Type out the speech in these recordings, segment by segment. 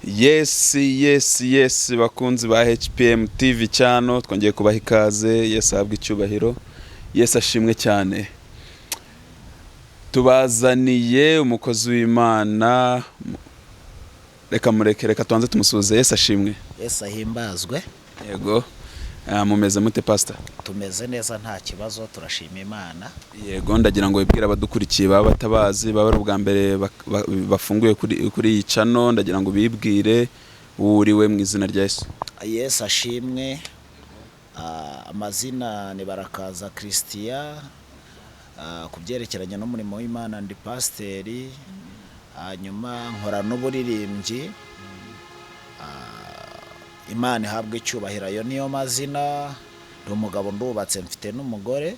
Yes bakunzi ba HPM TV channel twongeye kubaha ikaze. Yes ahabwa icyubahiro. Yes ashimwe cyane. Tubazaniye umukozi w'Imana. Reka tuanze tumusuze. Yes ashimwe. Yes ahimbazwe. Yego. Mumeze mute pastor? Tumeze neza nta kibazo turashima Imana. Yego ndagira ngo wibwira abadukurikiye baba batabazi baba ari ubwa mbere bafunguye kuri iyi channel, ndagira ngo bibwire uriwe mu izina rya Yesu. Yes ashimwe. Amazina ni Barakaza Christian. Kubyerekeranye n'umurimo w'Imana ndi pasiteri. Hanyuma nkora n'uburirimbyi. Imana ihabwe icyubahiro, ayo niyo mazina. Ndi umugabo ndubatse mfite n'umugore.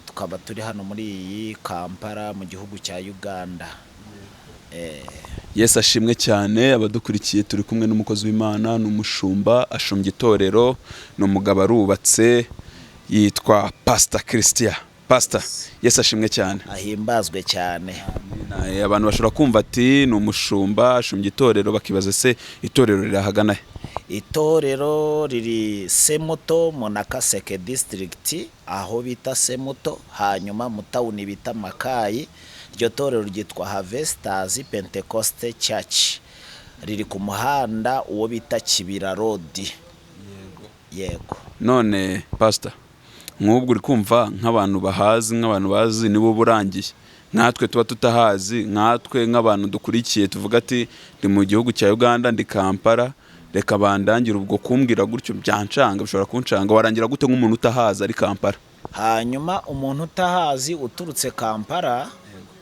Tukaba turi hano muri iyi Kampala mu gihugu cya Uganda. Yes ashimwe cyane. Abadukurikiye turi kumwe n'umukozi w'Imana, n'umushumba ashumbye itorero, n'umugabo arubatse yitwa Pastor Christian. Pastor, yes ashimwe cyane. Ahimbazwe cyane. Abantu bashobora kumva ati ni umushumba ashumbye itorero bakibaza se itorero rirahagana he? Itorero riri Semuto mu Nakaseke district aho bita Semuto, hanyuma mu town bita Makayi. Iryo torero ryitwa Harvesters Pentecost Church, riri ku muhanda uwo bita Kibira Road. Yego. None pastor, nk'ubwo uri kumva nk'abantu bahazi, nk'abantu bazi nibo burangiye, natwe tuba tutahazi, nkatwe nk'abantu dukurikiye tuvuga ati ndi mu gihugu cya Uganda ndi Kampala, reka bandangira ubwo kumbwira gutyo byancanga, bishobora kuncanga. Warangira gute nk'umuntu utahazi ari Kampala? Hanyuma umuntu utahazi uturutse Kampala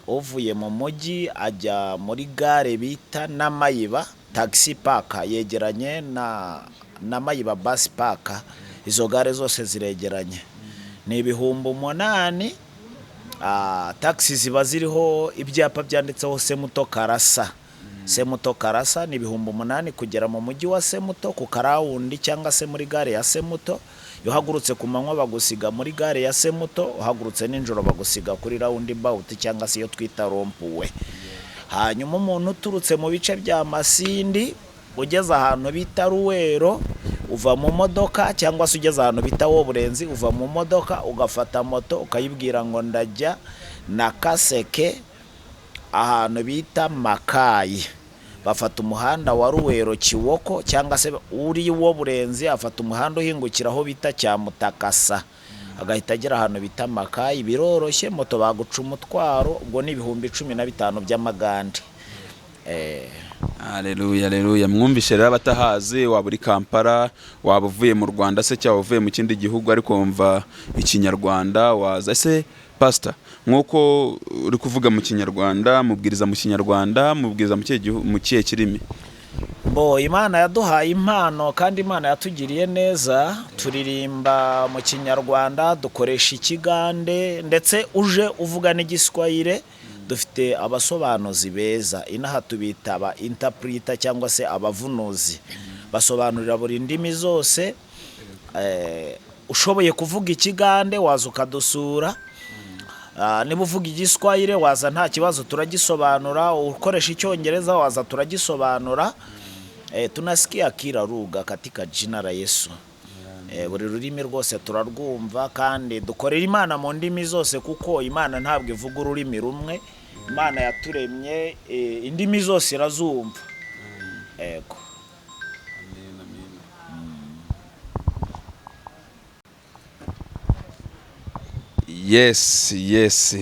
uvuye mu mujyi ajya muri gare bita Namayiba taxi park, yegeranye na Mayiba bus park. Izo gare zose ziregeranye, ni 8,000. Taxi ziba ziriho ibyapa byanditseho Semuto Karasa. Semuto Karasa ni 8,000 kugera mu mujyi wa Semuto ku karawundi cyangwa se muri gare ya Semuto. Yo hagurutse ku manywa bagusiga muri gare ya Semuto, uhagurutse n'injoro bagusiga kuri roundabout cyangwa se yo twita rompuwe. Hanyuma umuntu uturutse mu bice bya Masindi ugeze ahantu bita Ruwero uva mu modoka, cyangwa se ugeze ahantu bita Woburenzi uva mu modoka ugafata moto ukayibwira ngo ndajya Nakaseke ahantu bita Makayi. Bafata umuhanda wa Ruwero Kiwoko, cyangwa se uri Woburenzi afata umuhanda uhingukira aho bita Cyamutakasa, agahita agera ahantu bita Makayi. Biroroshye, moto baguca umutwaro, ubwo ni 15,000 by'amagande. Haleluya. Mwumvishe rero abatahazi, waba uri Kampala, waba uvuye mu Rwanda se cyangwa uvuye mu kindi gihugu ariko wumva ikinyarwanda waza. Ese pastor, nkuko uri kuvuga mu kinyarwanda, mubwiriza mu kinyarwanda, mubwiriza mu kihe kirimi? Imana yaduhaye impano kandi Imana yatugiriye neza. Turirimba mu kinyarwanda, dukoresha ikigande, ndetse uje uvuga n'igiswahili. Dufite abasobanuzi beza, inaha tubita aba interpreter cyangwa se abavunuzi, basobanurira buri ndimi zose. Ushoboye kuvuga ikigande waza ukadusura, niba uvuga igiswahili waza nta kibazo turagisobanura, ukoresha icyongereza waza turagisobanura. Tunasikia kila lugha katika jina la Yesu. Buri rurimi rwose turarwumva kandi dukorera Imana mu ndimi zose, kuko Imana ntabwo ivuga ururimi rumwe. Imana yaturemye indimi zose irazumva. Yego. Yes.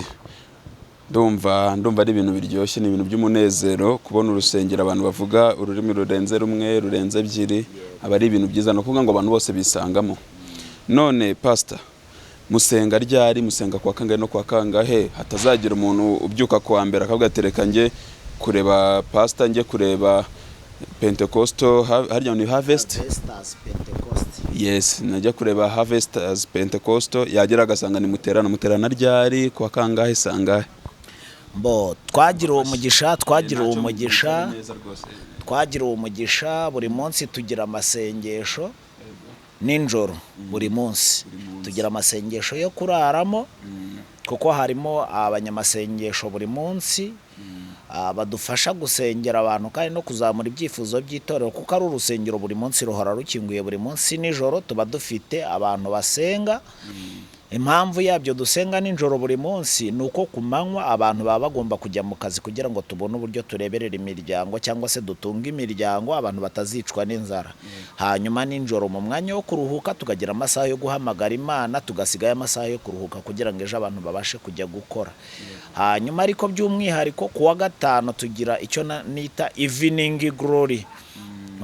Ndumva ari ibintu biryoshye, ni ibintu by'umunezero kubona urusengero abantu bavuga ururimi rurenze rumwe, rurenze ebyiri. Aba ari ibintu byiza no kuvuga ngo abantu bose bisangamo. None pastor, musenga ryari? Musenga kwa kangahe no kwa kangahe? Hatazagira umuntu ubyuka kwa mbere akavuga ati reka nge kureba pastor, nge kureba Pentecostal, harya ni Harvesters Pentecost. Yes, najya kureba Harvesters Pentecostal, yagera agasanga ni muterana ryari, kwa kangahe sangahe? Twagira umugisha buri munsi tugira amasengesho ninjoro. Buri munsi tugira amasengesho yo kuraramo, kuko harimo abanyamasengesho buri munsi. badufasha gusengera abantu kandi no kuzamura ibyifuzo by'itorero, kuko ari urusengero buri munsi ruhora rukinguye, buri munsi nijoro tuba dufite abantu basenga. Impamvu yabyo dusenga nijoro buri munsi ni uko ku manywa abantu baba bagomba kujya mu kazi kugira ngo tubone uburyo tureberera imiryango cyangwa se dutunga imiryango, abantu batazicwa n'inzara. Hanyuma nijoro mu mwanya wo kuruhuka tukagira amasaha yo guhamagara Imana, tugasigayo amasaha yo kuruhuka kugira ngo ejo abantu babashe kujya gukora. Hanyuma ariko by'umwihariko ku wa gatanu tugira icyo nita evening glory,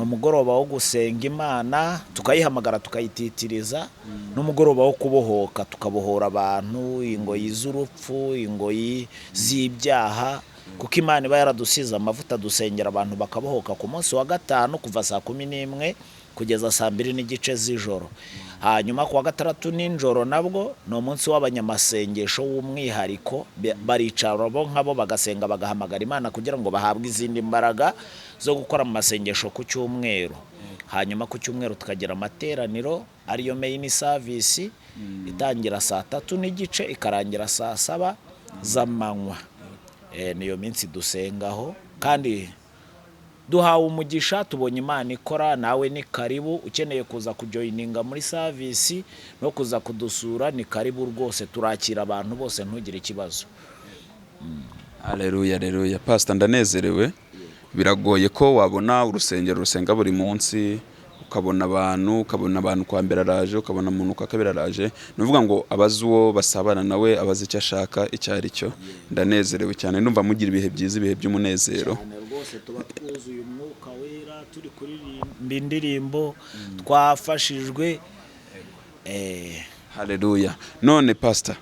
umugoroba wo gusenga Imana, tukayihamagara tukayititiriza, n'umugoroba wo kubohoka, tukabohora abantu ingoyi z'urupfu, ingoyi z'ibyaha, kuko Imana iba yaradusize amavuta dusengera abantu bakabohoka ku munsi wa gatanu kuva saa 11 kugeza saa 2:30 z'ijoro. Hanyuma ku wa gatandatu nijoro nabwo ni umunsi w'abanyamasengesho w'umwihariko, baricara bo nkabo bagasenga bagahamagara Imana kugira ngo bahabwe izindi mbaraga zo gukora mu masengesho ku cyumweru. Hanyuma ku cyumweru tukagira amateraniro ariyo main service, itangira saa 3:30 ikarangira saa 7 z'amanywa. Niyo minsi dusengaho kandi duhawe umugisha, tubonye Imana ikora. Nawe ni karibu, ukeneye kuza kujoininga muri service no kuza kudusura ni karibu rwose, turakira abantu bose ntugire ikibazo. Haleluya, haleluya. Pastor, ndanezerewe. Biragoye ko wabona urusengero rusenga buri munsi, ukabona abantu kwa mbere araje, ukabona umuntu kwa kabiri araje. Nuvuga ngo abazi uwo basabana nawe, abazi icyo ashaka icyo ari cyo. Ndanezerewe cyane, ndumva mugira ibihe byiza, ibihe by'umunezero. Rwose tuba twuzuye umwuka wera, turi kuririmba indirimbo, twafashijwe. Haleluya. None Pastor,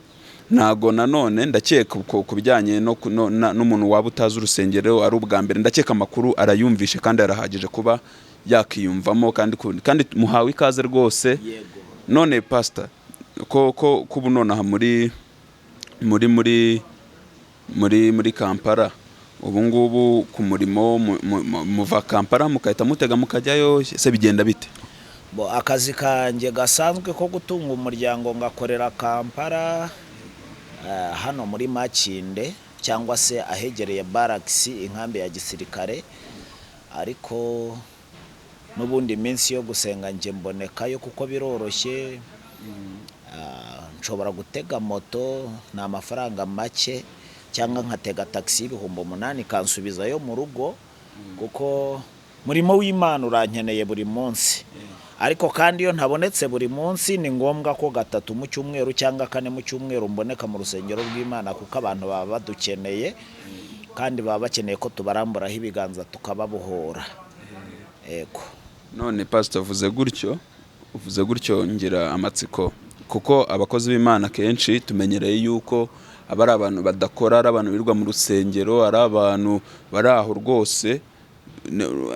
ntago nanone ndakeka ku bijyanye n'umuntu waba utazi urusengero ari ubwa mbere, ndakeka amakuru arayumvishe kandi arahagije kuba yakiyumvamo, kandi muhawe ikaze rwose. None Pastor, ko kubu nonaha muri Kampala, ubu ngubu ku murimo muva Kampala mukahita mutega mukajyayo, se bigenda bite? Akazi kanjye gasanzwe ko gutunga umuryango ngakorera Kampala, hano muri Makinde cyangwa se ahegereye Barracks, inkambi ya gisirikare. Ariko n'ubundi minsi yo gusenga nje mbonekayo kuko biroroshye. Nshobora gutega moto ni amafaranga make, cyangwa nkatega taxi y'ibihumbi 8 kansubizayo mu rugo, kuko murimo w'Imana urankeneye buri munsi. Ariko kandi iyo ntabonetse buri munsi ni ngombwa ko 3 mu cyumweru cyangwa 4 mu cyumweru mboneka mu rusengero rw'Imana, kuko abantu baba badukeneye kandi baba bakeneye ko tubaramburaho ibiganza tukababohora. Ego. None Pastor, uvuze gutyo ngira amatsiko, kuko abakozi b'Imana kenshi tumenyereye yuko abari abantu badakora, ari abantu birirwa mu rusengero, ari abantu bari aho rwose,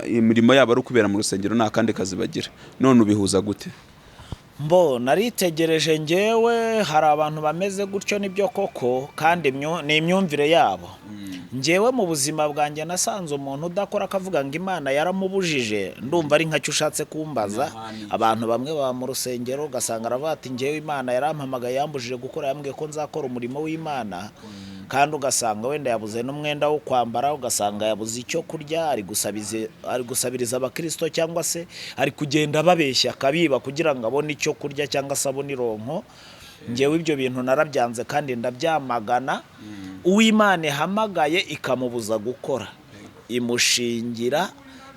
imirimo yabo ari ukubera mu rusengero, nta kandi kazi bagira. None ubihuza gute? Naritegereje njyewe, hari abantu bameze gutyo nibyo koko, kandi ni imyumvire yabo. Njyewe mu buzima bwanjye nasanze umuntu udakora akavuga ngo Imana yaramubujije, ndumva ari nkacyo ushatse kumbaza. Abantu bamwe baba mu rusengero ugasanga aravuga ati njyewe Imana yarampamagaye, yambujije gukora, yambwiye ko nzakora umurimo w'Imana, kandi ugasanga wenda yabuze n'umwenda wo kwambara, ugasanga yabuze icyo kurya, ari gusabiriza abakristo, cyangwa se ari kugenda babeshya akabiba kugira ngo abone icyo kurya cyangwa se abone ironko. Njyewe ibyo bintu narabyanze kandi ndabyamagana. Uw'Imana ihamagaye ikamubuza gukora, imushingira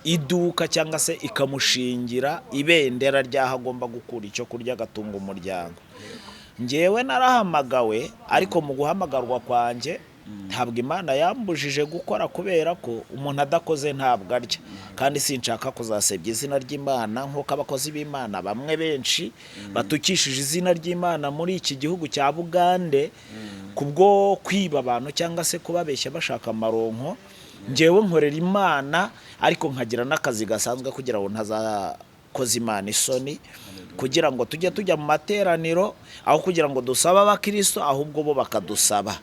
iduka cyangwa se ikamushingira ibendera ry'aho agomba gukura icyo kurya agatunga umuryango. Njyewe narahamagawe, ariko mu guhamagarwa kwanjye ntabwo Imana yambujije gukora, kubera ko umuntu adakoze ntabwo arya, kandi sinshaka kuzasebya izina ry'Imana nk'uko abakozi b'Imana bamwe benshi batukishije izina ry'Imana muri iki gihugu cya Bugande kubwo kwiba abantu cyangwa se kubabeshya bashaka amaronko. Njyewe nkorera Imana, ariko nkagira n'akazi gasanzwe kugira ngo ntazakoze Imana isoni, kugira ngo tujya mu materaniro aho kugira ngo dusaba abakristo, ahubwo bo bakadusaba.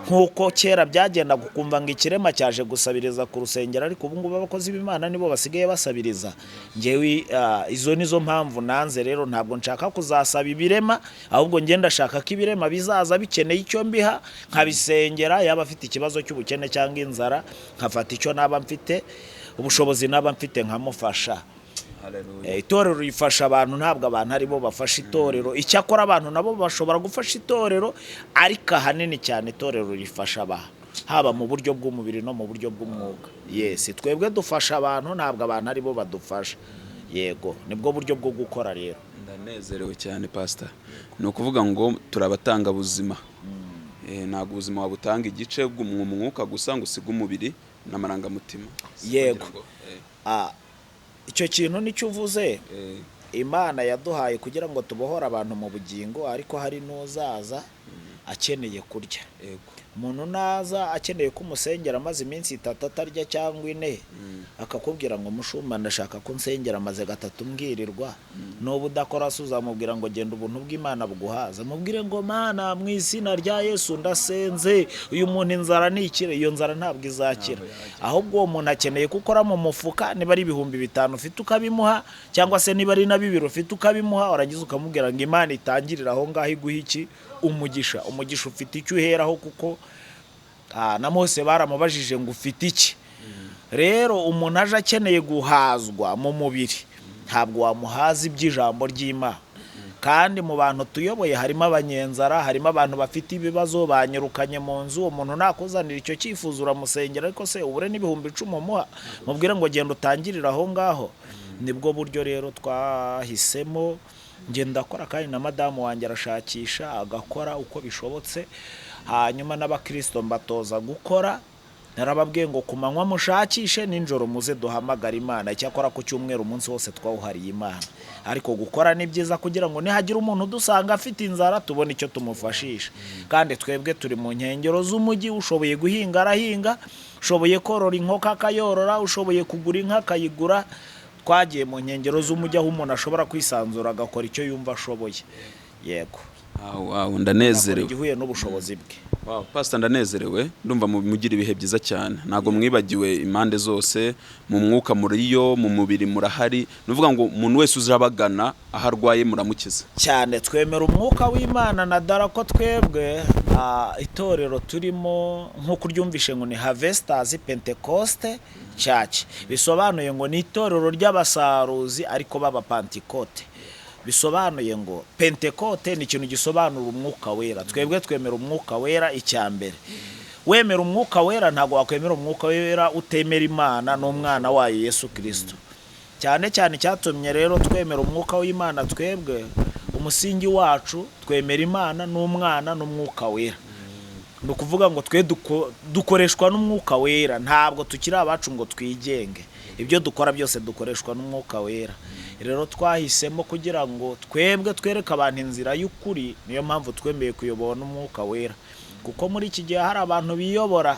nk'uko kera byagendaga ukumva ngo ikirema cyaje gusabiriza ku rusengero, ariko ubu ngubu abakozi b'Imana nibo basigaye basabiriza. Ngewe izo nizo mpamvu nanze rero, ntabwo nshaka kuzasaba ibirema, ahubwo ngenda ndashaka ko ibirema bizaza bikeneye icyo mbiha nkabisengera, yaba afite ikibazo cy'ubukene cyangwa inzara nkafata icyo naba mfite ubushobozi naba mfite nkamufasha. Itorero rifasha abantu, ntabwo abantu aribo bafasha itorero. Icyakora abantu nabo bashobora gufasha itorero, ariko ahanini cyane itorero rifasha abantu, haba mu buryo bw'umubiri no mu buryo bw'umwuka. Yes, twebwe dufasha abantu, ntabwo abantu aribo badufasha. Yego, nibwo buryo bwo gukora rero. Ndanezerewe cyane pastor. Ni ukuvuga ngo turabatanga buzima. Ntabwo ubuzima wabutanga igice bw'umwuka gusa ngo usige umubiri n'amarangamutima. Yego. Icyo kintu nicyo uvuze. Imana yaduhaye kugira ngo tubohore abantu mu bugingo, ariko hari n'uzaza akeneye kurya. Umuntu naza akeneye ko umusengera amaze iminsi 3 atarya cyangwa 4, akakubwira ngo mushumba ndashaka ko nsengera amaze 3 mbwirirwa, n'ubu udakora uzamubwira ngo genda ubuntu bw'Imana buguhaza. Mubwire ngo Mana mu izina rya Yesu ndasenze, uyu muntu inzara nikire. Iyo nzara ntabwo izakira, ahubwo uwo muntu akeneye gukora mu mufuka, niba ari 5,000 ufite ukabimuha, cyangwa se niba ari na 2 ufite ukabimuha, warangiza ukamubwira ngo Imana itangirira aho ngaho iguha iki umugisha. Umugisha ufite icyo uheraho, kuko na Mose baramubajije ngo ufite iki. Rero umuntu aje akeneye guhazwa mu mubiri, ntabwo wamuhaza iby'ijambo ry'Imana. Kandi mu bantu tuyoboye harimo abanyenzara, harimo abantu bafite ibibazo, banyirukanye mu nzu. Umuntu nakuzanira icyo cyifuzo uramusengera, ariko se ubure n'ibihumbi 10 umuha, mubwire ngo genda utangirira aho ngaho. Nibwo buryo rero twahisemo. Ngenda akora kandi na madamu wanjye arashakisha agakora uko bishobotse, hanyuma n'abakristo mbatoza gukora. Narababwiye ngo kumanywa mushakishe, ninjoro muze duhamagara Imana. Icyakora ku cyumweru umunsi wose twawuhariye Imana, ariko gukora ni byiza kugira ngo nihagira umuntu dusanga afite inzara tubone icyo tumufashisha. Kandi twebwe turi mu nkengero z'umujyi, ushoboye guhinga arahinga, ushoboye korora inkoko akayorora, ushoboye kugura inka akayigura. Twagiye mu nkengero z'umujyi aho umuntu ashobora kwisanzura agakora icyo yumva ashoboye. Yego. Ndanezerewe. Igihuye n'ubushobozi bwe. Pastor ndanezerewe, ndumva mugira ibihe byiza cyane. Ntago mwibagiwe impande zose, mu mwuka muriyo, mu mubiri murahari. Nuvuga ngo umuntu wese uzabagana aho arwaye muramukiza cyane. Twemera umwuka w'Imana na dara ko twebwe itorero turimo nk'uko uryumvishe ngo ni Harvesters Pentecost Church, bisobanuye ngo ni itorero ry'abasaruzi ariko baba Pentecote. Bisobanuye ngo Pentecote ni ikintu gisobanura umwuka wera. Twebwe twemera umwuka wera icyambere. Wemera umwuka wera, ntago wakwemera umwuka wera utemera Imana n'umwana wayo Yesu Kristo. Cyane cyane cyatumye rero twemera umwuka w'Imana, twebwe umusingi wacu twemera Imana n'umwana n'umwuka wera. No kuvuga ngo twe dukoreshwa n'umwuka wera, ntabwo tukiri abacu ngo twigenge. Ibyo dukora byose dukoreshwa n'umwuka wera. Rero twahisemo kugira ngo twebwe twereke abantu inzira y'ukuri, niyo mpamvu twemeye kuyobowa n'umwuka wera. Kuko muri iki gihe hari abantu biyobora,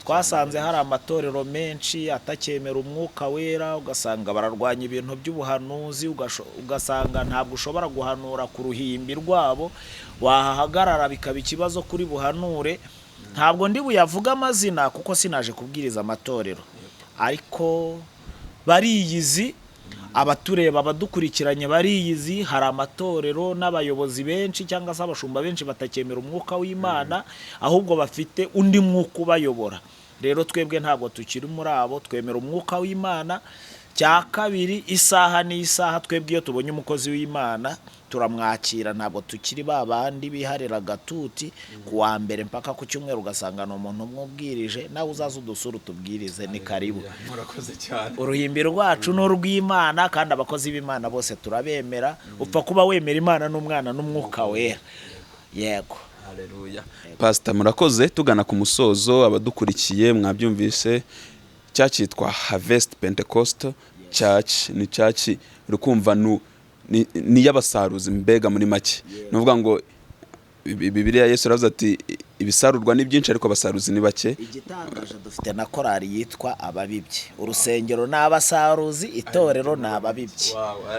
twasanze hari amatorero menshi atacyemera umwuka wera, ugasanga bararwanya ibintu by'ubuhanuzi, ugasanga ntabwo ushobora guhanura ku ruhimbi rwabo, wahahagarara bikaba ikibazo kuri buhanure. Ntabwo ndi buyavuga amazina kuko sinaje kubwiriza amatorero, ariko bariyizi, abatureba abadukurikiranye bariyizi. Hari amatorero n'abayobozi benshi cyangwa se abashumba benshi batacyemera umwuka w'Imana, ahubwo bafite undi mwuka ubayobora. Rero twebwe ntabwo tukiri muri abo, twemera umwuka w'Imana. Cya kabiri, isaha n'isaha twebwe iyo tubonye umukozi w'Imana turamwakira, ntabwo tukiri babandi biharira gatuti ku wa mbere mpaka ku cyumweru ugasanga no umuntu umubwirije, nawe uzaza udusura utubwirize, ni karibu. Murakoze cyane. Uruhimbi rwacu n'urw'Imana, kandi abakozi b'Imana bose turabemera. Upfa kuba wemera Imana n'umwana n'umwuka wera. Yego. Haleluya. Pastor murakoze, tugana ku musozo. Abadukurikiye mwabyumvise, cyitwa Harvest Pentecost Church. Ni church rukumva ni y'abasaruzi mbega muri make. Nuvuga ngo Bibiliya Yesu aravuze ati ibisarurwa ni byinshi ariko abasaruzi ni bake. igitangaje dufite na korali yitwa ababibyi, urusengero ni abasaruzi, itorero ni ababibyi.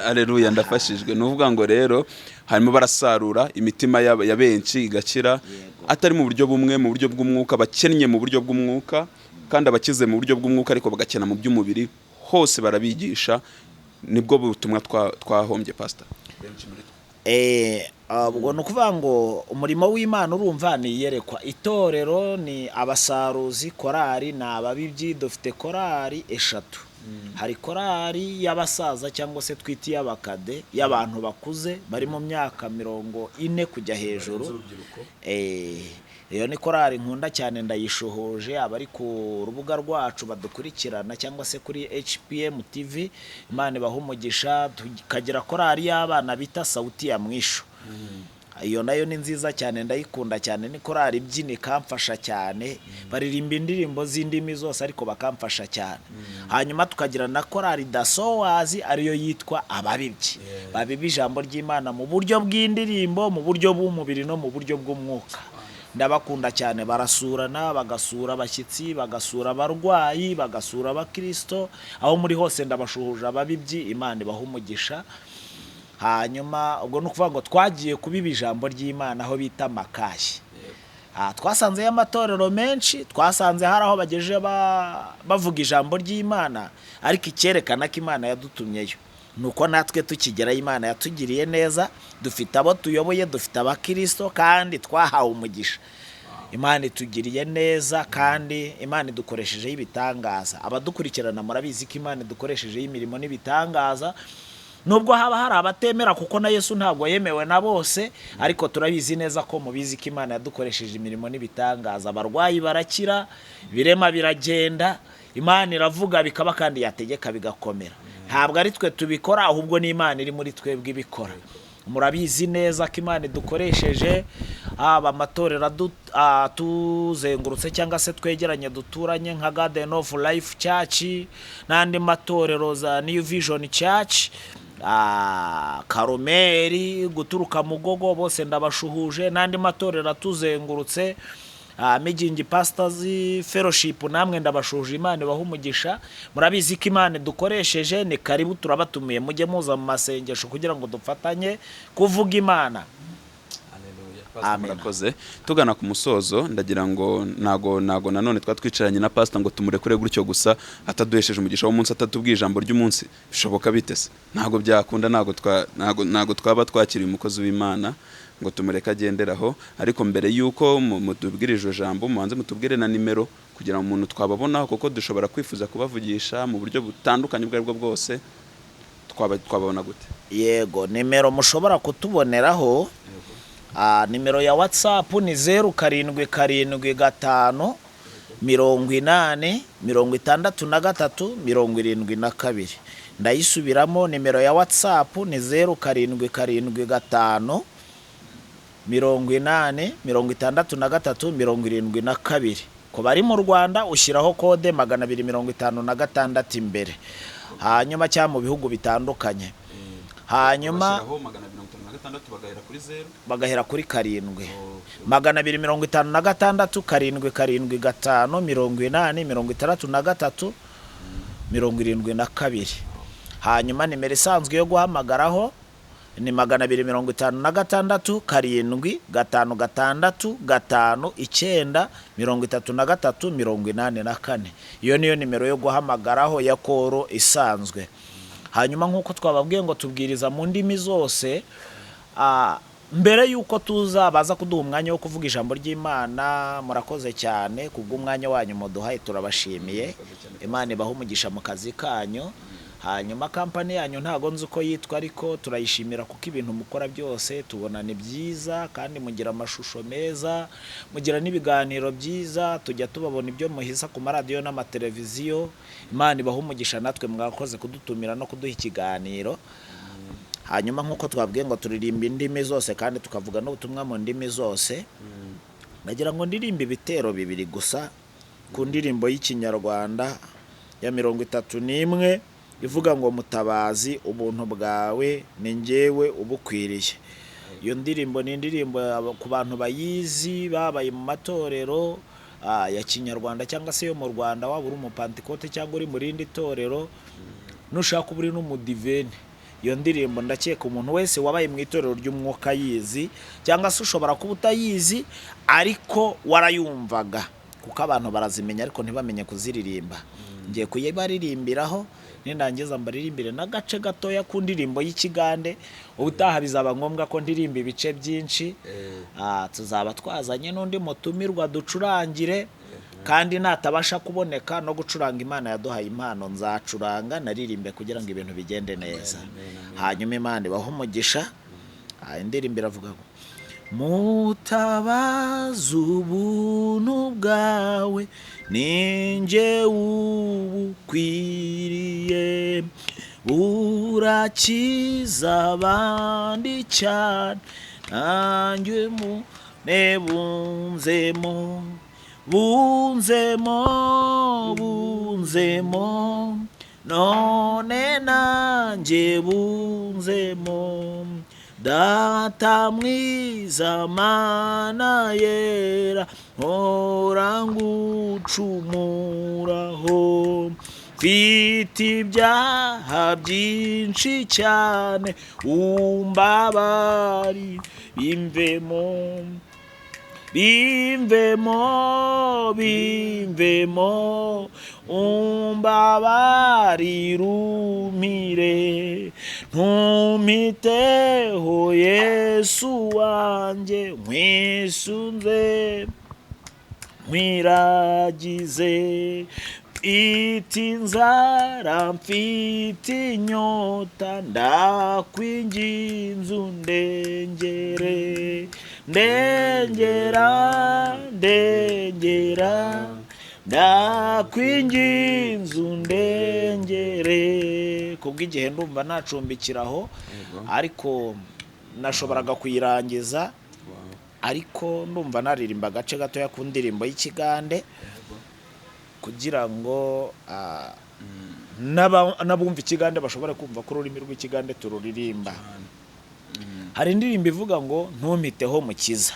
Aleluya, ndafashijwe. Ni uvuga ngo rero harimo barasarura imitima ya benshi igakira, atari mu buryo bumwe, mu buryo bw'umwuka, bakennye mu buryo bw'umwuka kandi abakize mu buryo bw'umwuka ariko bagakena mu by'umubiri, hose barabigisha. Nibwo butumwa twahombye pastor. Ubwo ni ukuvuga ngo umurimo w'Imana urumva ni iyerekwa, itorero ni abasaruzi, korali ni ababibyi. Dufite korali eshatu, hari korali y'abasaza cyangwa se twita iy'abakade, y'abantu bakuze bari mu myaka 40 kujya hejuru. Iyo ni korali nkunda cyane, ndayishohoje. Abari ku rubuga rwacu badukurikirana cyangwa se kuri HPM TV, Imana ibaha umugisha. Tukagira korali y'abana bita Sauti ya Mwisho, iyo nayo ni nziza cyane, ndayikunda cyane. Ni korali ibyina ikamfasha cyane, baririmba indirimbo z'indimi zose ariko bakamfasha cyane. Hanyuma tukagira na korali Dasowazi, ariyo yitwa ababibyi, babiba ijambo ry'Imana mu buryo bw'indirimbo, mu buryo bw'umubiri no mu buryo bw'umwuka. Ndabakunda cyane, barasurana, bagasura abashyitsi, bagasura abarwayi, bagasura abakristo, aho muri hose ndabashuhuje ababibyi. Imana ibaha umugisha. Hanyuma ubwo ni ukuvuga ngo twagiye kubiba ijambo ry'Imana aho bita Makayi. Twasanzeyo amatorero menshi, twasanze hari aho bagejeje bavuga ijambo ry'Imana, ariko icyerekana ko Imana yadutumyeyo nuko natwe tukigerayo Imana yatugiriye neza. Dufite abo tuyoboye, dufite abakristo kandi twahawe umugisha. Imana itugiriye neza kandi Imana idukoreshejeho ibitangaza. Abadukurikirana murabizi ko Imana idukoreshejeho imirimo n'ibitangaza, nubwo haba hari abatemera kuko na Yesu ntabwo yemewe na bose, ariko turabizi neza ko mubizi ko Imana yadukoresheje imirimo n'ibitangaza. Abarwayi barakira, birema biragenda, Imana iravuga bikaba kandi yategeka bigakomera. Ntabwo ari twe tubikora, ahubwo ni Imana iri muri twebwe ibikora. Murabizi neza ko Imana idukoresheje amatorero tuzengurutse cyangwa se twegeranye duturanye nka Garden of Life Church n'andi matorero za New Vision Church, Karumeri, guturuka Mugogo, bose ndabashuhuje. N'andi matorero tuzengurutse, Migingi Pastors Fellowship, namwe ndabashuje. Imana ibaha umugisha. Murabizi ko Imana dukoresheje, ni karibu, turabatumiye mujye muza mu masengesho kugira ngo dufatanye kuvuga Imana. Murakoze. Tugana ku musozo, ndagira ngo nago nanone twatwicaranye na pastor ngo tumurekure gutyo gusa ataduhesheje umugisha w'umunsi, atatubwiye ijambo ry'umunsi. Bishoboka bitese? Ntago byakunda, nago twaba twakiriye umukozi w'Imana ngo tumureka agenderaho. Ariko mbere yuko mutubwirije ijambo, mubanze mutubwire na nimero kugira ngo umuntu twababonaho, kuko dushobora kwifuza kubavugisha mu buryo butandukanye ubwo aribwo bwose. Twababona gute? Yego, nimero mushobora kutuboneraho, nimero ya WhatsApp ni 0775 80 ndayisubiramo. Nimero ya WhatsApp ni 0775 80 63 ku bari mu Rwanda ushyiraho kode 256 imbere, hanyuma cyangwa mu bihugu bitandukanye. Hanyuma bagahera kuri 7 256 775 Hanyuma nimero isanzwe yo guhamagaraho ni 256 756 Iyo niyo nimero yo guhamagaraho ya koro isanzwe. Hanyuma nk'uko twababwiye ngo tubwiriza mu ndimi zose, mbere yuko baza kuduha umwanya wo kuvuga ijambo ry'Imana. Murakoze cyane kubw'umwanya wanyu muduhaye, turabashimiye. Imana ibaha umugisha mu kazi kanyu. Hanyuma kampani yanyu ntago nzi uko yitwa, ariko turayishimira kuko ibintu mukora byose tubona ni byiza, kandi mugira amashusho meza, mugira n'ibiganiro byiza, tujya tubabona ibyo muhisa ku maradiyo n'amateleviziyo. Imana ibaha umugisha, natwe mwakoze kudutumira no kuduha ikiganiro. Hanyuma nk'uko twabwiye ngo turirimba indimi zose kandi tukavuga n'ubutumwa mu ndimi zose, nagira ngo ndirimbe ibitero 2 gusa ku ndirimbo y'Ikinyarwanda ya 31 ivuga ngo mutabazi ubuntu bwawe ni njyewe ubukwiriye. iyo ndirimbo ni indirimbo ku bantu bayizi babaye mu matorero ya kinyarwanda cyangwa se yo mu Rwanda, waba uri umupantekote cyangwa uri mu rindi torero, nushaka uri n'umudiveni, iyo ndirimbo ndakeka umuntu wese wabaye mu itorero ry'umwuka yizi, cyangwa se ushobora kuba utayizi ariko warayumvaga, kuko abantu barazimenya ariko ntibamenye kuziririmba. Ngiye kuyibaririmbiraho, nindangiza mbaririmbire n'agace gatoya ku ndirimbo y'ikigande. Ubutaha bizaba ngombwa ko ndirimba ibice byinshi, tuzaba twazanye n'undi mutumirwa ducurangire, kandi natabasha kuboneka no gucuranga, Imana yaduhaye impano, nzacuranga naririmbe kugira ngo ibintu bigende neza. Hanyuma Imana ibahe umugisha. Indirimbo iravuga ngo mutabaza ubuntu bwawe ninjye ubukwiriye, urakiza abandi cyane nanjye bunzemo none nanjye bunzemo, Data mwiza Mana yera mpora ngucumuraho, mfite ibyaha byinshi cyane umbabari, bimvemo umbabarire umire, ntumiteho Yesu wanjye, nkwisunze nkwiragize, mfite inzara mfite inyota, ndakwinginze undengere, ndakwinginze undengere. Kubw'igihe ndumva nacumbikiraho, ariko nashoboraga kuyirangiza, ariko ndumva naririmba agace gatoya ku ndirimbo y'ikigande kugira ngo n'abumva ikigande bashobore kumva ko ururimi rw'ikigande tururirimba. Hari indirimbo ivuga ngo ntumiteho mukiza.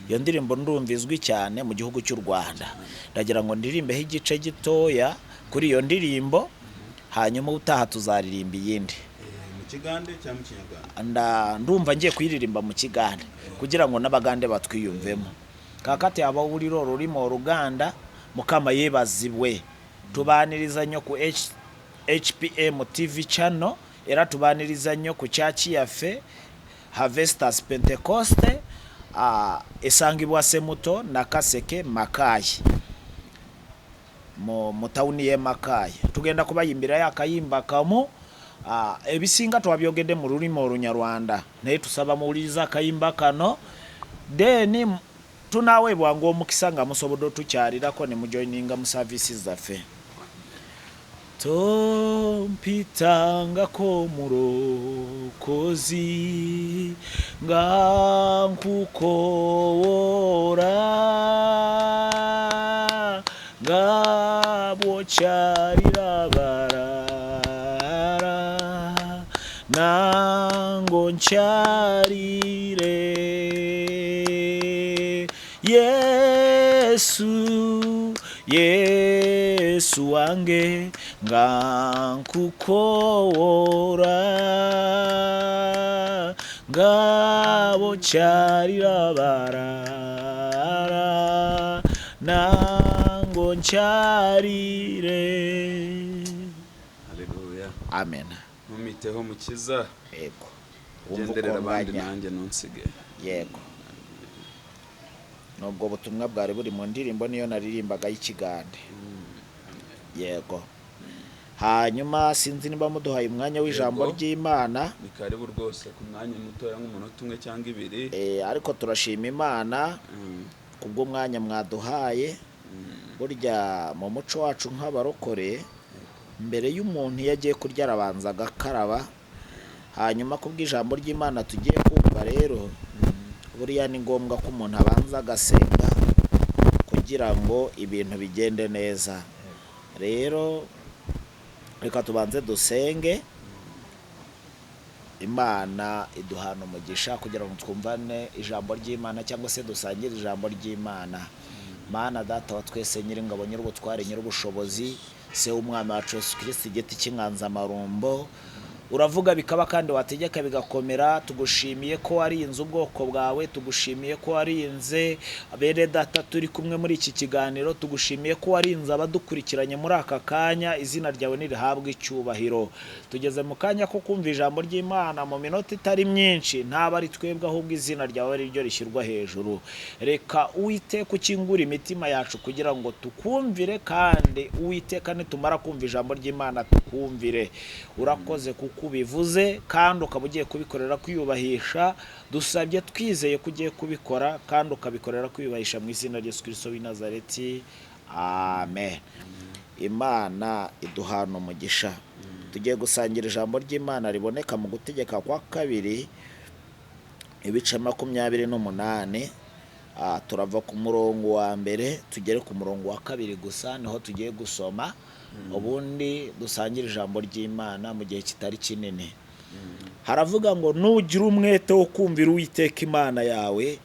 Iyo ndirimbo ndumva izwi cyane mu gihugu cy'u Rwanda. Ndagira ngo ndirimbeho igice gitoya kuri iyo ndirimbo, hanyuma utaha tuzaririmba iyindi mu kigande cyangwa mu kinyarwanda. Ndumva ngiye kuyiririmba mu kigande kugira ngo n'abagande batwiyumvemo. Kakati aba uriro rurimo uruganda Mukama yebaziwe, tubaniriza nyo ku HPM TV channel, era tubaniriza nyo ku chachi yafe Harvesters Pentecoste, esangibwa Semuto na Kaseke Makayi mu tawuni ye Makayi. Tugenda kubayimbira yakayimba kamo ebisinga twabyogede mu rurimi Olunyarwanda, naye tusaba muwuliriza akayimba kano, then tunawe bwangu omukisa nga musobodo tukyalirako ne mujoininga mu services zaffe. Tompitangako mulokozi nga nkukowora, nga bwokyalira barara nango nkyalire. Yesu wange nga nkukowora, nga bwokyalira barara nango nkyalire. Haleluya. Amen. Ntumiteho mukiza, Yego. ugenderera abandi nanjye ntunsige. Yego. Nubwo butumwa bwari buri mu ndirimbo niyo naririmbaga y'ikigande. Yego. Hanyuma sinzi niba muduhaye umwanya w'ijambo ry'Imana. Ni karibu rwose ku mwanya mutoya nk'umunota umwe cyangwa ibiri. Ariko turashima Imana kubw'umwanya mwaduhaye. Burya mu muco wacu nk'abarokore, mbere y'umuntu iyo agiye kurya arabanza agakaraba, hanyuma kubw'ijambo ry'Imana tugiye kumva rero, buriya ni ngombwa ko umuntu abanza agasenga kugira ngo ibintu bigende neza. Rero reka tubanze dusenge, Imana iduhana umugisha kugira ngo twumvane ijambo ry'Imana cyangwa se dusangire ijambo ry'Imana. Mana data wa twese nyiringabo nyir'ubutware nyir'ubushobozi, se w'umwami wacu Yesu Kristo, igiti cy'inganzamarumbo, uravuga bikaba kandi wategeka bigakomera. Tugushimiye ko warinze ubwoko bwawe, tugushimiye ko warinze abere data turi kumwe muri iki kiganiro, tugushimiye ko warinze abadukurikiranye muri aka kanya. Izina ryawe nirihabwe icyubahiro. Tugeze mu kanya ko kumva ijambo ry'Imana mu minota itari myinshi, ntaba ari twebwe ahubwo izina ryawe ari ryo rishyirwa hejuru. Reka Uwiteka ukingura imitima yacu kugira ngo tukumvire, kandi Uwiteka nitumara kumva ijambo ry'Imana tukumvire. Urakoze kuko ubivuze kandi ukaba ugiye kubikorera kwiyubahisha. Dusabye twizeye ko ugiye kubikora kandi ukabikorera kwiyubahisha mu izina rya Yesu Kristo w'i Nazareti, amen. Imana iduhana umugisha. Tugiye gusangira ijambo ry'Imana riboneka mu Gutegeka kwa kabiri ibice 28. Turava ku murongo wa mbere tugere ku murongo wa kabiri gusa, niho tugiye gusoma. Ubundi dusangira ijambo ry'Imana mu gihe kitari kinini. Haravuga ngo nugira umwete wo kumvira Uwiteka Imana yawe,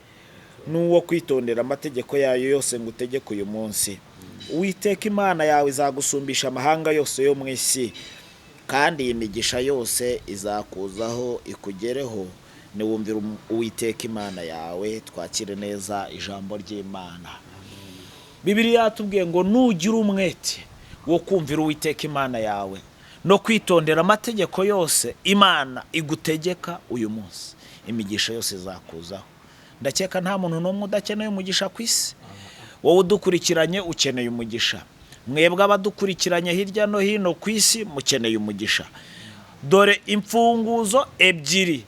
n'uwo kwitondera amategeko yayo yose ngutegeka uyu munsi, Uwiteka Imana yawe izagusumbisha amahanga yose yo mu isi, kandi iyi migisha yose izakuzaho ikugereho niwumvira Uwiteka Imana yawe. Twakire neza ijambo ry'Imana. Bibiliya yatubwiye ngo nugira umwete wo kumvira Uwiteka Imana yawe no kwitondera amategeko yose Imana igutegeka uyu munsi, imigisha yose izakuzaho. Ndakeka nta muntu n'umwe udakeneye umugisha ku isi. Wowe udukurikiranye ukeneye umugisha, mwebwe abadukurikiranye hirya no hino ku isi mukeneye umugisha. Dore imfunguzo ebyiri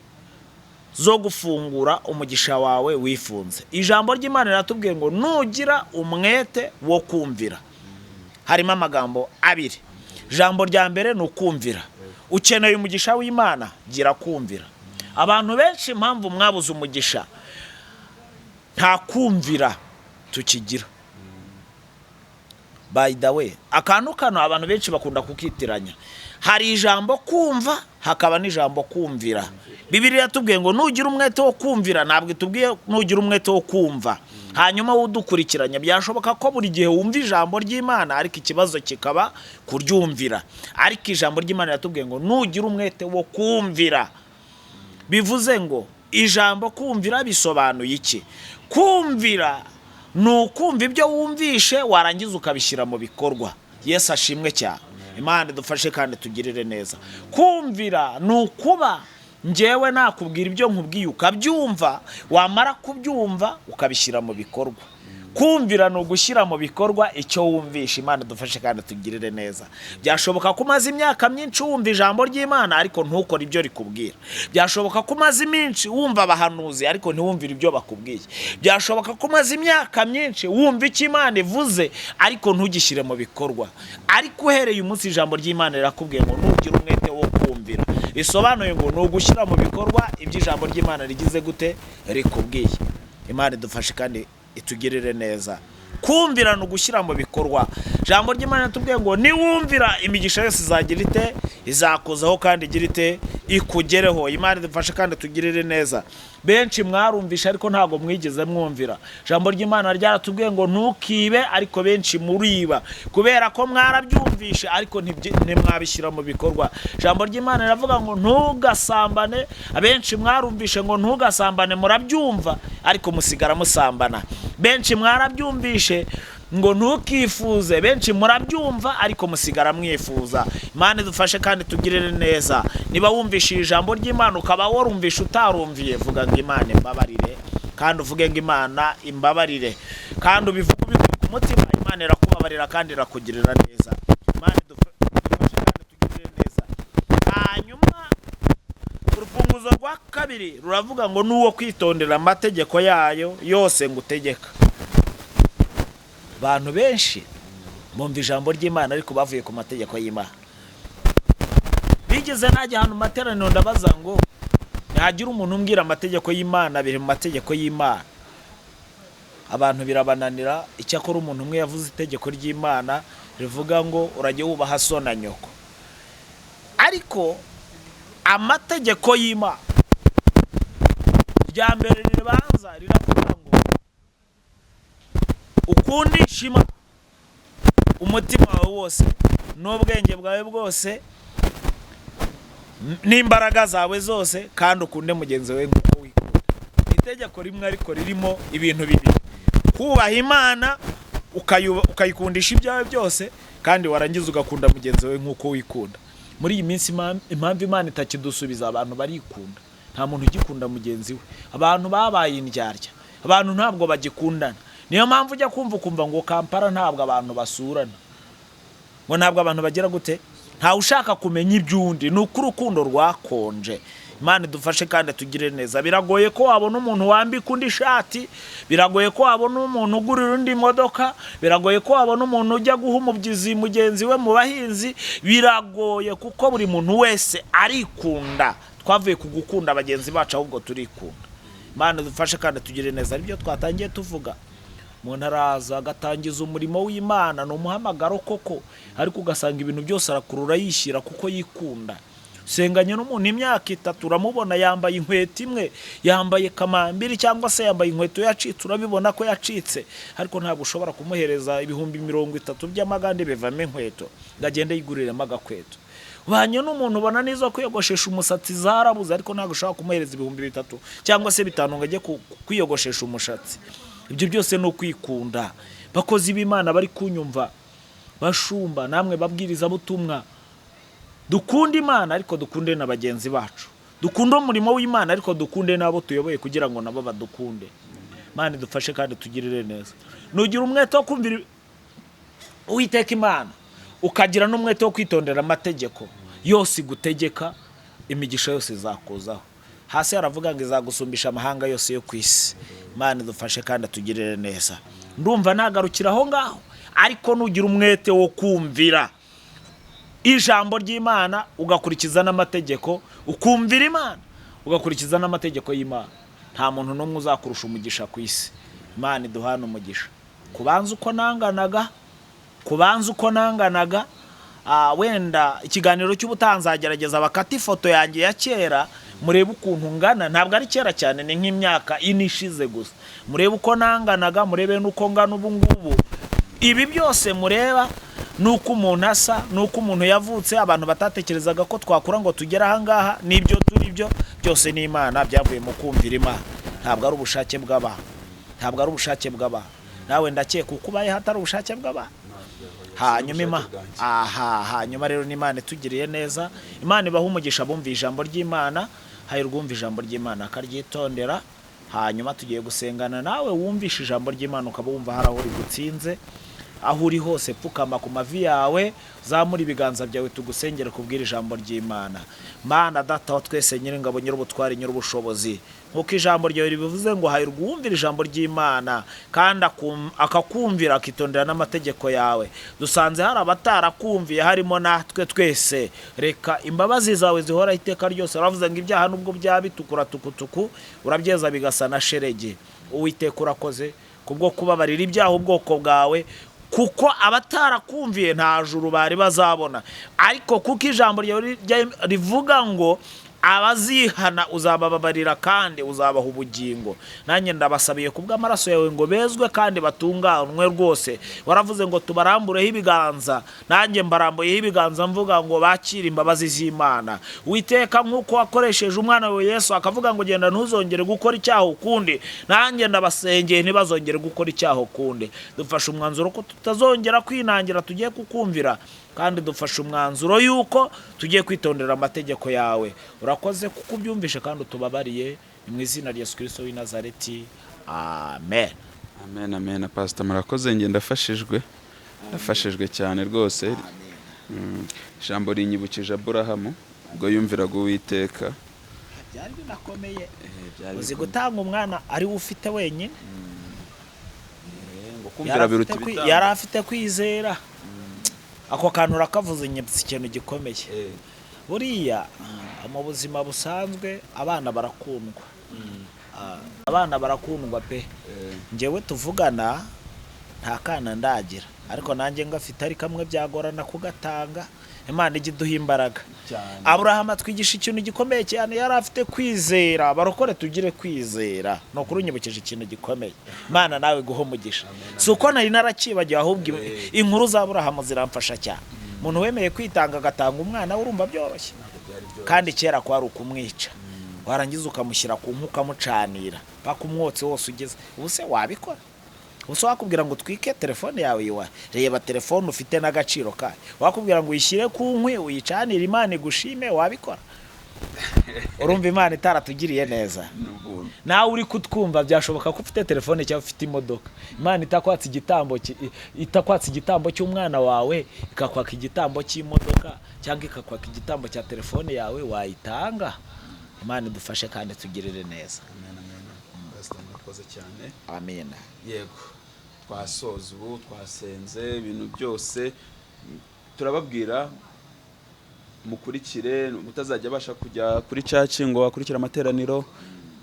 zo gufungura umugisha wawe wifunze. Ijambo ry'Imana riratubwiye ngo nugira umwete wo kumvira. Harimo amagambo abiri. Ijambo rya mbere ni ukumvira. Ukeneye umugisha w'Imana, gira kumvira. Abantu benshi impamvu mwabuze umugisha, nta kumvira tukigira. By the way, akantu kano abantu benshi bakunda kukitiranya. Hari ijambo kumva, hakaba n'ijambo kumvira. Bibiliya yatubwiye ngo nugira umwete wo kumvira, ntabwo itubwiye nugira umwete wo kumva. Hanyuma udukurikiranye byashoboka ko buri gihe wumva ijambo ry'Imana, ariko ikibazo kikaba kuryumvira. Ariko ijambo ry'Imana yatubwiye ngo nugira umwete wo kumvira. Bivuze ngo ijambo kumvira bisobanuye iki? Kumvira ni ukumva ibyo wumvishe warangiza ukabishyira mu bikorwa. Yesu ashimwe cyane. Imana idufashe kandi tugirire neza. Kumvira ni ukuba njyewe nakubwira ibyo nkubwiye ukabyumva, wamara kubyumva ukabishyira mu bikorwa. Kumvira ni ugushyira mu bikorwa icyo wumvisha. Imana idufashe kandi tugirire neza. Byashoboka ko umaze imyaka myinshi wumva ijambo ry'Imana ariko ntukore ibyo rikubwira. Byashoboka ko umaze iminsi wumva abahanuzi ariko ntiwumvire ibyo bakubwiye. Byashoboka ko umaze imyaka myinshi wumva icyo Imana ivuze ariko ntugishyire mu bikorwa. Ariko uhereye umunsi ijambo ry'Imana rirakubwiye ngo nugira umwete wo kumvira, bisobanuye ngo ni ugushyira mu bikorwa ibyo ijambo ry'Imana rigize gute rikubwiye. Imana idufashe kandi itugirire neza. Kumvira no gushyira mu bikorwa. Ijambo ry'Imana tubwiye ngo niwumvira imigisha yose izagira ite, izakuzaho kandi igira ite, ikugereho. Imana idufashe kandi tugirire neza. Benshi mwarumvisha ariko ntago mwigeze mwumvira. Ijambo ry'Imana ryaratubwiye ngo ntukibe, ariko benshi muriba kubera ko mwarabyumvishe ariko ntimwabishyira mu bikorwa. Ijambo ry'Imana riravuga ngo ntugasambane. Abenshi mwarumvishe ngo ntugasambane, murabyumva ariko musigara musambana. Benshi mwarabyumvishe ngo ntukifuze, benshi murabyumva ariko musigara mwifuza. Imana idufashe kandi tugirire neza. Niba wumvishije ijambo ry'Imana ukaba warumvishe utarumviye, vuga ngo Imana imbabarire, kandi uvuge ngo Imana imbabarire, kandi ubivuge ubikuye ku mutima. Imana irakubabarira kandi irakugirira neza. Imana idufashe kandi tugirire neza. Hanyuma urufunguzo rwa kabiri ruravuga ngo nuwo kwitondera amategeko yayo yose ngutegeka. Abantu benshi bumva ijambo ry'Imana ariko bavuye ku mategeko y'Imana. Bigeze najya hano materaniro ndabaza ngo ntihagira umuntu umbwira amategeko y'Imana biri mu mategeko y'Imana. Abantu birabananira. Icyakora umuntu umwe yavuze itegeko ry'Imana rivuga ngo urajye wubaha so na nyoko. Ariko amategeko y'Imana rya mbere ribanza riravuga ngo ukundisha Imana umutima wawe wose n'ubwenge bwawe bwose n'imbaraga zawe zose, kandi ukunde mugenzi wawe nk'uko wikunda. Itegeko rimwe ariko ririmo ibintu bibiri: kubaha Imana ukayikundisha ibyawe byose, kandi warangiza ugakunda mugenzi wawe nk'uko wikunda. Muri iyi minsi impamvu Imana itakidusubiza, abantu barikunda, nta muntu ugikunda mugenzi we. Abantu babaye indyarya, abantu ntabwo bagikundana. Niyo mpamvu ujya kumva ngo Kampala ntabwo abantu basurana, ngo ntabwo abantu bagira gute, ntawe ushaka kumenya iby'undi. Ni uko urukundo rwakonje. Imana idufashe kandi tugire neza. Biragoye ko wabona umuntu wambika undi ishati, biragoye ko wabona umuntu ugurira undi modoka, biragoye ko wabona umuntu ujya guha umubyizi mugenzi we mu bahinzi. Biragoye kuko buri muntu wese arikunda. Twavuye ku gukunda bagenzi bacu, ahubwo turikunda. Imana idufashe kandi tugire neza. Aribyo twatangiye tuvuga. Umuntu araza agatangiza umurimo w'Imana, ni umuhamagaro koko, ariko ugasanga ibintu byose arakurura yishyira kuko yikunda. Senganye n'umuntu imyaka 3, uramubona yambaye inkweto imwe, yambaye kamambiri cyangwa se yambaye inkweto yacitse, urabibona ko yacitse, ariko ntabwo ushobora kumuhereza ibihumbi 30 by'amagande bivamo inkweto ngagende yiguriremo agakweto. Ubanye n'umuntu ubona nizo kwiyogoshesha umusatsi zarabuze, ariko ntabwo ushobora kumuhereza ibihumbi 3 cyangwa se 5 ngo ajye kwiyogoshesha umushatsi. Ibyo byose no kwikunda. Bakozi b'Imana bari kunyumva, bashumba namwe babwiriza butumwa, dukunde Imana ariko dukunde na bagenzi bacu. Dukunde umurimo w'Imana ariko dukunde nabo tuyoboye kugira ngo nabo badukunde. Imana idufashe kandi tugirire neza. Nugira umwete wo kumvira Uwiteka Imana, ukagira n'umwete wo kwitondera amategeko yose gutegeka, imigisha yose izakuzaho. Hasi aravuga ngo izagusumbisha amahanga yose yo kwisi. Imana idufashe kandi tugirire neza. Ndumva nagarukira aho ngaho, ariko nugira umwete wo kumvira ijambo ry'Imana, ugakurikiza n'amategeko, ukumvira Imana, ugakurikiza n'amategeko y'Imana, nta muntu n'umwe uzakurusha umugisha ku isi. Imana iduhana umugisha. Kubanza uko nanganaga, wenda ikiganiro cy'ubutanzagerageza bakata ifoto yanjye ya kera, murebe ukuntu ngana. Ntabwo ari kera cyane, ni nk'imyaka 4 ishize gusa. Murebe uko nanganaga, murebe nuko ngana ubu ngubu. Ibi byose mureba nuko umuntu asa, nuko umuntu yavutse. Abantu batatekerezaga ko twakura ngo tugere aha ngaha, nibyo turi byo byose ni Imana, byavuye mu kumvira Imana. Ntabwo ari ubushake bw'abantu, nawe ndakeka uko ubaye hatari ubushake bw'abantu. Hanyuma rero ni Imana itugiriye neza. Imana ibaha umugisha bumva ijambo ry'Imana, hayirwumva ijambo ry'Imana akaryitondera. Hanyuma tugiye gusengana nawe wumvisha ijambo ry'Imana, ukaba wumva hari aho rigutsinze. Aho uri hose pfukama ku mavi yawe, zamura ibiganza byawe tugusengere kubwira ijambo ry'Imana. Mana Data wa twese, Nyiringabo, Nyir'ubutwari, Nyir'ubushobozi, nkuko ijambo ryawe ribivuze ngo hayirwumvira ijambo ry'Imana kandi akakumvira, akitondera n'amategeko yawe. Dusanze hari abatarakumviye, harimo natwe twese. Reka imbabazi zawe zihora iteka ryose. Uravuze ngo ibyaha nubwo byaba bitukura tukutuku, urabyeza bigasa na sheregi. Uwiteka urakoze kubwo kubabarira ibyaha ubwoko bwawe, kuko abatarakumviye nta juru bari bazabona. Ariko kuko ijambo rivuga ngo abazihana uzabababarira kandi uzabaha ubugingo. Nanjye ndabasabiye kubw'amaraso yawe ngo bezwe kandi batunganwe rwose. Waravuze ngo tubarambureho ibiganza, nanjye mbarambuyeho ibiganza mvuga ngo bakire imbabazi z'Imana. Witeka nk'uko wakoresheje umwana we Yesu akavuga ngo genda ntuzongere gukora icyaha ukundi, nanjye ndabasengeye ntibazongere gukora icyaha ukundi. Dufashe umwanzuro ko tutazongera kwinangira, tugiye kukumvira, kandi dufashe umwanzuro yuko tugiye kwitondera amategeko yawe. Urakoze kuko ubyumvishe kandi utubabariye, mu izina rya Yesu Kristo w'i Nazareti. Amen. Amen. Pastor murakoze, nge ndafashijwe cyane rwose. Ijambo rinyibukije Aburahamu ubwo yumviraga Uwiteka. Byari binakomeye. Uzi gutanga umwana ari we ufite wenyine, ngo kumvira biruta ibitanga. Yari afite kwizera. Ako kantu urakavuze nyibutse ikintu gikomeye. Buriya mu buzima busanzwe abana barakundwa. Abana barakundwa pe. Ngewe tuvugana nta kana ndagira, ariko nanjye ngafite ari kamwe byagorana kugatanga. Imana ijya iduha imbaraga. Aburahamu atwigisha ikintu gikomeye cyane, yari afite kwizera. Barokore tugire kwizera, no kuri unyibukije ikintu gikomeye. Imana nawe guha umugisha. Si uko nari narakibagiwe, ahubwo inkuru za Aburahamu ziramfasha cyane. Umuntu wemeye kwitanga agatanga umwana, urumva byoroshye, kandi kera kwari ukumwica, warangiza ukamushyira ku nkwi ukamucanira paka umwotsi wose ugeze. Ubu se wabikora? Ubu wakubwira ngo utwike telefone yawe iwa, reba telefone ufite n'agaciro kayo, wakubwira ngo uyishyire ku nkwi uyicanire Imana igushime, wabikora? Urumva Imana itaratugiriye neza. Nawe uri kutwumva byashoboka ko ufite telefone cyangwa ufite imodoka, Imana itakwatse igitambo cy'umwana wawe, ikakwaka igitambo cy'imodoka cyangwa ikakwaka igitambo cya telefone yawe, wayitanga? Imana idufashe kandi tugirire neza. Amen. Yego, twasoza ubu, twasenze ibintu byose, turababwira mukurikire, mutazajya abasha kujya kuri church ngo akurikira amateraniro,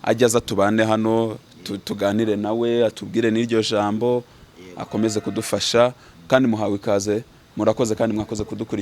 ajyaza tubane hano tuganire nawe, atubwire n'iryo jambo, akomeze kudufasha, kandi muhawe ikaze. Murakoze kandi mwakoze kudukurikira.